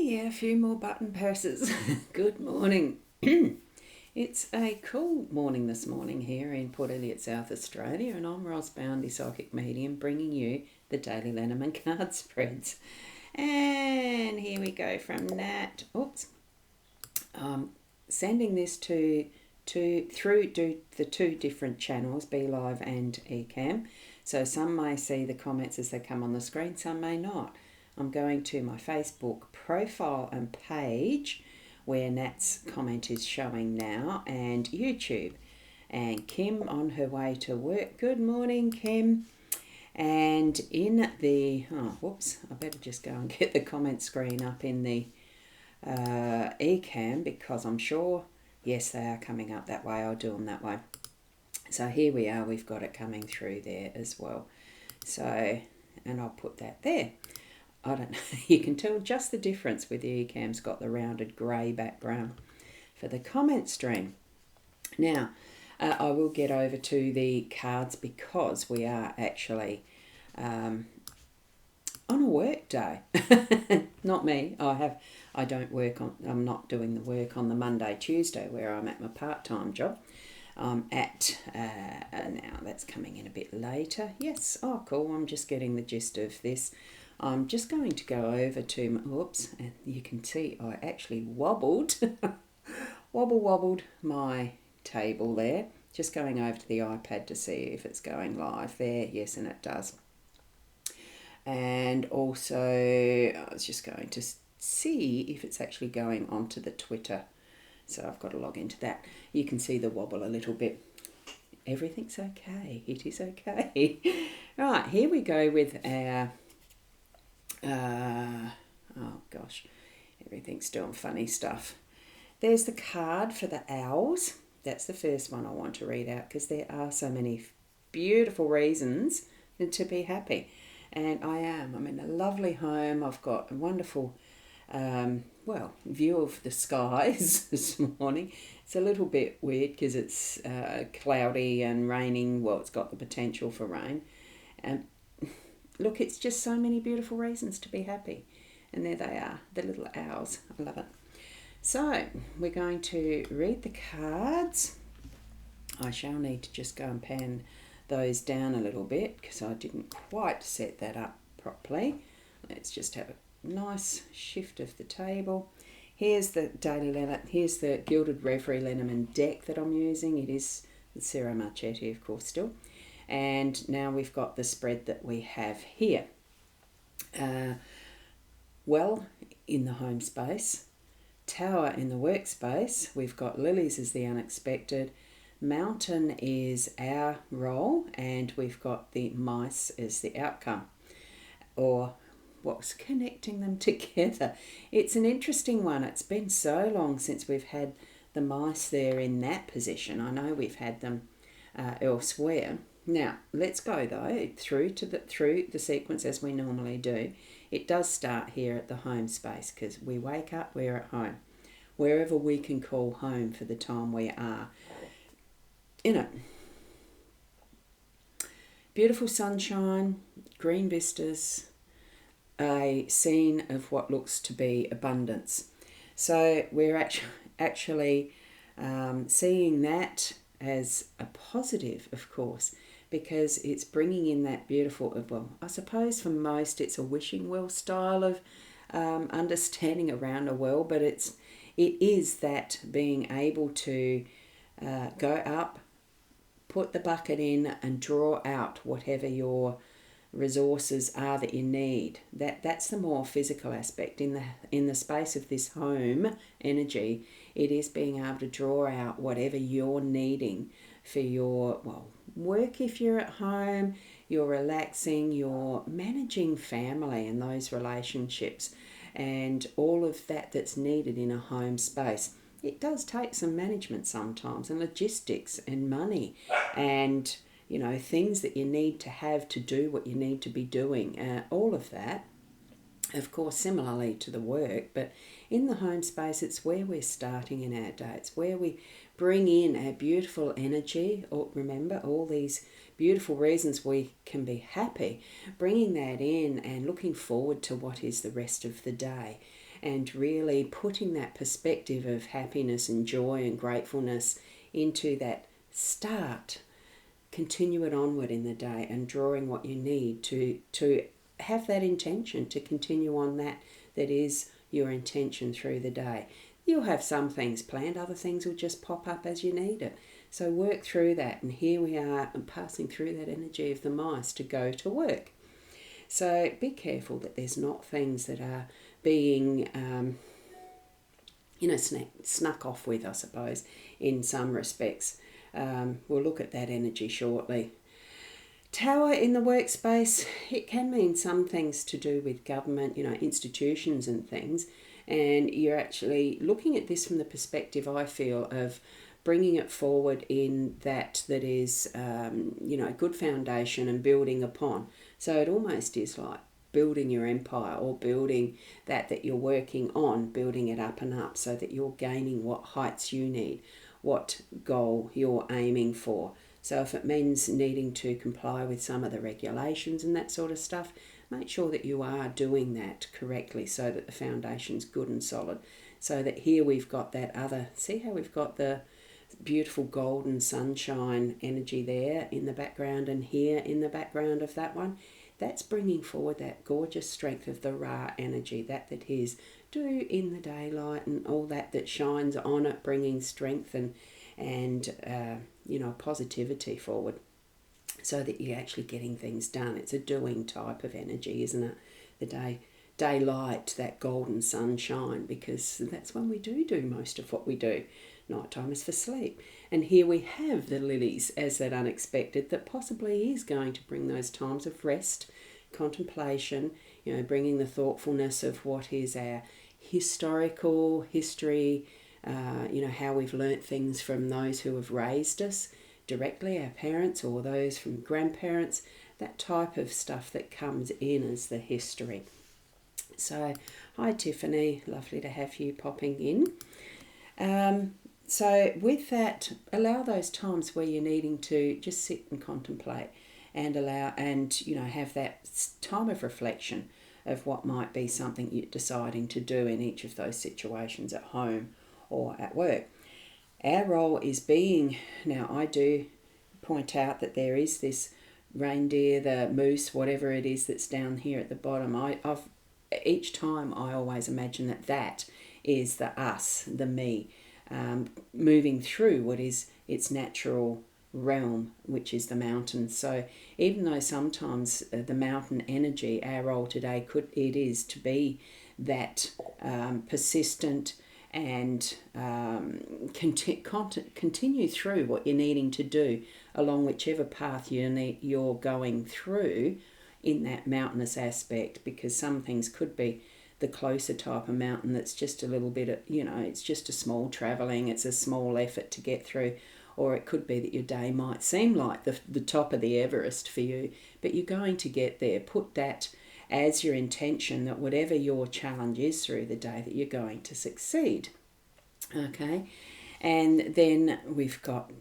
yeah, a few more button presses. Good morning. It's a cool morning this morning here in Port Elliot, South Australia, and I'm Boundy, Psychic Medium, bringing you the daily Lenormand Card Spreads. And here we go from Nat. Sending this through the two different channels, Be Live and Ecamm. So some may see the comments as they come on the screen, some may not. I'm going to my Facebook profile and page where Nat's comment is showing now, and YouTube. And Kim on her way to work. Good morning, Kim. And in the, I better just go and get the comment screen up in the Ecamm, because I'm sure, yes, they are coming up that way. I'll do them that way. So here we are. We've got it coming through there as well. So, and I'll put that there. I don't know, you can tell just the difference with the Ecamm's got the rounded grey background for the comment stream. Now, I will get over to the cards because we are actually on a work day. Not me. I'm not doing the work on the Monday, Tuesday where I'm at my part-time job. Now that's coming in a bit later. Yes, oh cool, I'm just getting the gist of this. I'm just going to go over to, and you can see I actually wobbled my table there. Just going over to the iPad to see if it's going live there. Yes, and it does. And also, I was just going to see if it's actually going onto the Twitter. So I've got to log into that. You can see the wobble a little bit. Everything's okay. It is okay. Right, here we go with our... oh gosh, everything's doing funny stuff. There's the card for the owls. That's the first one I want to read out because there are so many beautiful reasons to be happy. And I'm in a lovely home. I've got a wonderful view of the skies this morning. It's a little bit weird because it's cloudy and raining. Well, it's got the potential for rain. Look, it's just so many beautiful reasons to be happy. And there they are, the little owls. I love it. So, we're going to read the cards. I shall need to just go and pan those down a little bit because I didn't quite set that up properly. Let's just have a nice shift of the table. Here's the here's the Gilded Reverie Lenormand deck that I'm using. It is the Sarah Marchetti, of course, still. And now we've got the spread that we have here. Well, in the home space, Tower in the workspace, we've got Lilies as the unexpected, Mountain is our role, and we've got the Mice as the outcome, or what's connecting them together. It's an interesting one. It's been so long since we've had the Mice there in that position. I know we've had them elsewhere. Now, let's go though through the sequence as we normally do. It does start here at the home space because we wake up, we're at home. Wherever we can call home for the time we are. Beautiful sunshine, green vistas, a scene of what looks to be abundance. So we're actually seeing that as a positive, of course, because it's bringing in that beautiful, well, I suppose for most it's a wishing well style of understanding around a well, but it is that being able to go up, put the bucket in and draw out whatever your resources are that you need. That's the more physical aspect. In the space of this home energy, it is being able to draw out whatever you're needing for your, work if you're at home, you're relaxing, you're managing family and those relationships and all of that's needed in a home space. It does take some management sometimes and logistics and money and, things that you need to have to do what you need to be doing. All of that, of course, similarly to the work, but in the home space, it's where we're starting in our day. It's where we bring in our beautiful energy. Remember, all these beautiful reasons we can be happy, bringing that in and looking forward to what is the rest of the day. and really putting that perspective of happiness and joy and gratefulness into that start. Continue it onward in the day and drawing what you need to have that intention to continue on that is your intention through the day. You'll have some things planned, other things will just pop up as you need it. So work through that, and here we are passing through that energy of the mice to go to work. So be careful that there's not things that are being, snuck off with, I suppose, in some respects. We'll look at that energy shortly. Tower in the workspace, it can mean some things to do with government, institutions and things. And you're actually looking at this from the perspective, I feel, of bringing it forward in that is, good foundation and building upon. So it almost is like building your empire, or building that you're working on, building it up and up so that you're gaining what heights you need, what goal you're aiming for. So if it means needing to comply with some of the regulations and that sort of stuff, make sure that you are doing that correctly so that the foundation's good and solid. So that here we've got that other, see how we've got the beautiful golden sunshine energy there in the background, and here in the background of that one, that's bringing forward that gorgeous strength of the Ra energy, that is do in the daylight and all that shines on it, bringing strength and positivity forward, so that you're actually getting things done. It's a doing type of energy, isn't it? The daylight, that golden sunshine, because that's when we do most of what we do. Nighttime is for sleep. And here we have the lilies as that unexpected that possibly is going to bring those times of rest, contemplation, bringing the thoughtfulness of what is our historical history, how we've learnt things from those who have raised us directly, our parents, or those from grandparents, that type of stuff that comes in as the history. So, hi Tiffany, lovely to have you popping in. So with that, allow those times where you're needing to just sit and contemplate and have that time of reflection of what might be something you're deciding to do in each of those situations at home or at work. Our role is now I do point out that there is this reindeer, the moose, whatever it is that's down here at the bottom. Each time I always imagine that is the us, the me, moving through what is its natural realm, which is the mountains. So even though sometimes the mountain energy, our role today is to be that persistent and continue through what you're needing to do along whichever path you're going through in that mountainous aspect, because some things could be the closer type of mountain that's just a little bit, it's just a small travelling, it's a small effort to get through, or it could be that your day might seem like the top of the Everest for you, but you're going to get there. Put that as your intention, that whatever your challenge is through the day, that you're going to succeed. Okay, and then we've got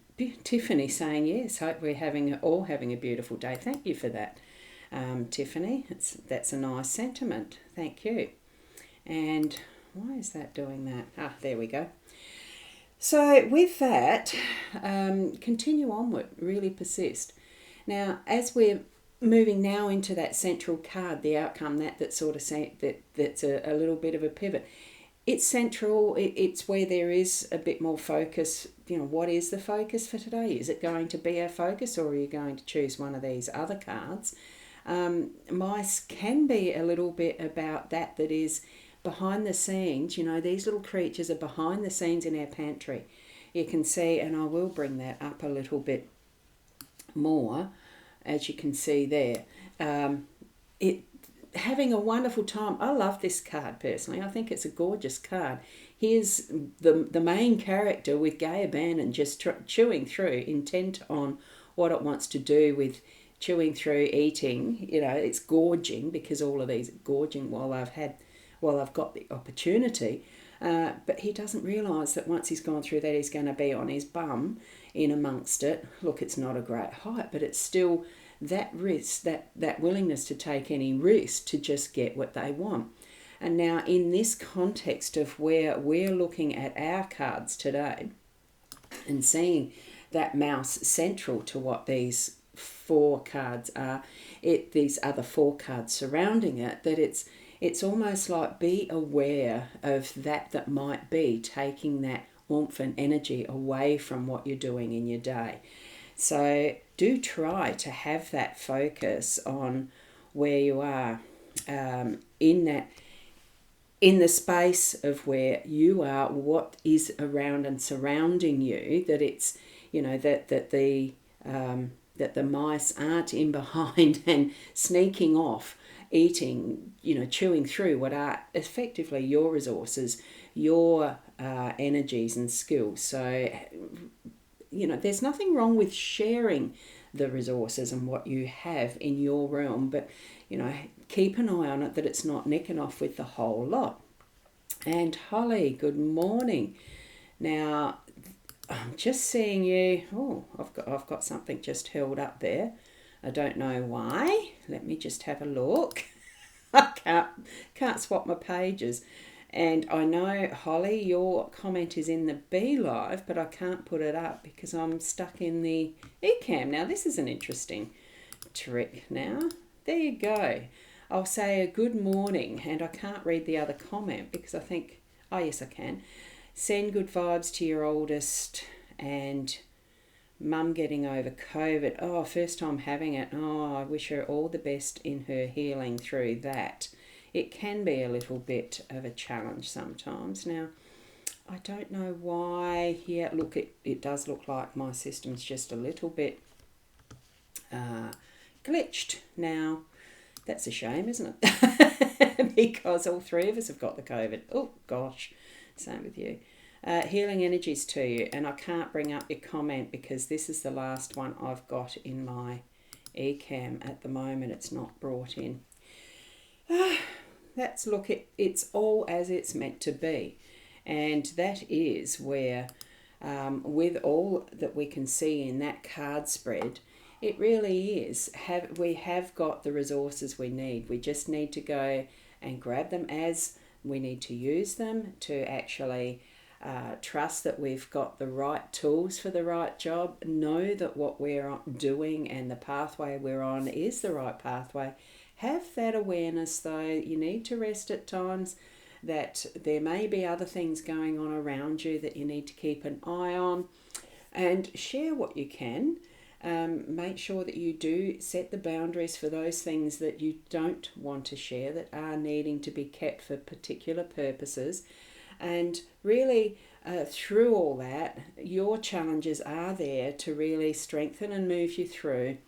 Tiffany saying, yes, hope we're all having a beautiful day. Thank you for that, Tiffany. That's a nice sentiment. Thank you. And why is that doing that? There we go. So with that, continue onward, really persist. Now, as we're moving now into that central card, the outcome, that's sort of that's a little bit of a pivot. It's central, it's where there is a bit more focus. What is the focus for today? Is it going to be our focus, or are you going to choose one of these other cards? Mice can be a little bit about that is behind the scenes. These little creatures are behind the scenes in our pantry. You can see, and I will bring that up a little bit more, as you can see there. Having a wonderful time. I love this card personally. I think it's a gorgeous card. Here's the main character with gay abandon, just chewing through, intent on what it wants to do with chewing through, eating. It's gorging, because all of these are gorging while I've got the opportunity. But he doesn't realise that once he's gone through that, he's going to be on his bum in amongst it. Look, it's not a great height, but it's still that risk, that willingness to take any risk to just get what they want. And now in this context of where we're looking at our cards today and seeing that mouse central to what these 4 cards are, these other 4 cards surrounding it, that it's almost like be aware of that might be taking that oomph and energy away from what you're doing in your day. So do try to have that focus on where you are in the space of where you are, what is around and surrounding you, that it's, that the mice aren't in behind and sneaking off, eating, chewing through what are effectively your resources, your energies and skills. So, there's nothing wrong with sharing the resources and what you have in your realm, but, keep an eye on it that it's not nicking off with the whole lot. And Holly, good morning. Now, I'm just seeing you. Oh, I've got something just held up there. I don't know why. Let me just have a look. I can't swap my pages. And I know, Holly, your comment is in the Be Live, but I can't put it up because I'm stuck in the eCam. Now, this is an interesting trick now. There you go. I'll say a good morning, and I can't read the other comment because I think, oh yes I can. Send good vibes to your oldest and mum getting over COVID. Oh, first time having it. Oh, I wish her all the best in her healing through that. It can be a little bit of a challenge sometimes. Now, I don't know why. Yeah, look, it does look like my system's just a little bit glitched. Now, that's a shame, isn't it? Because all 3 of us have got the COVID. Oh, gosh. Same with you. Healing energies to you. And I can't bring up your comment because this is the last one I've got in my eCam at the moment. It's not brought in. It's all as it's meant to be. And that is where, with all that we can see in that card spread, it really is. We have got the resources we need. We just need to go and grab them as we need to use them to actually trust that we've got the right tools for the right job. Know that what we're doing and the pathway we're on is the right pathway. Have that awareness, though. You need to rest at times, that there may be other things going on around you that you need to keep an eye on, and share what you can. Make sure that you do set the boundaries for those things that you don't want to share, that are needing to be kept for particular purposes. And really, through all that, your challenges are there to really strengthen and move you through.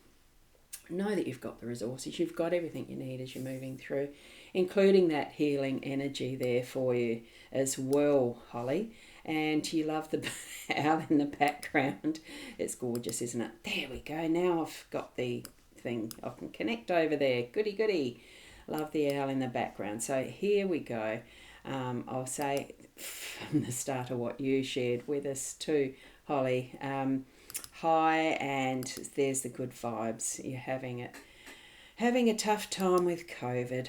Know that you've got the resources, you've got everything you need as you're moving through, including that healing energy there for you as well, Holly. And you love the owl in the background. It's gorgeous, isn't it? There we go. Now I've got the thing. I can connect over there. Goody, goody. Love the owl in the background. So here we go. I'll say from the start of what you shared with us too, Holly. Hi, and there's the good vibes. You're having a tough time with COVID.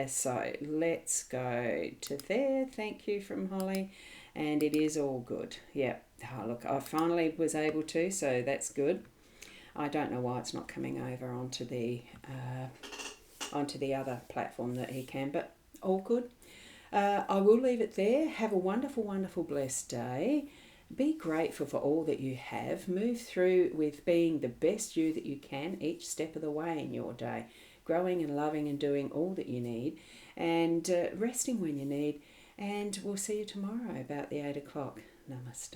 So let's go to there. Thank you from Holly. And it is all good. Yeah. Oh, look, I finally was able to, so that's good. I don't know why it's not coming over onto the other platform that he can, but all good. I will leave it there. Have a wonderful, wonderful, blessed day. Be grateful for all that you have. Move through with being the best you that you can each step of the way in your day. Growing and loving and doing all that you need, and resting when you need. And we'll see you tomorrow about the 8 o'clock. Namaste.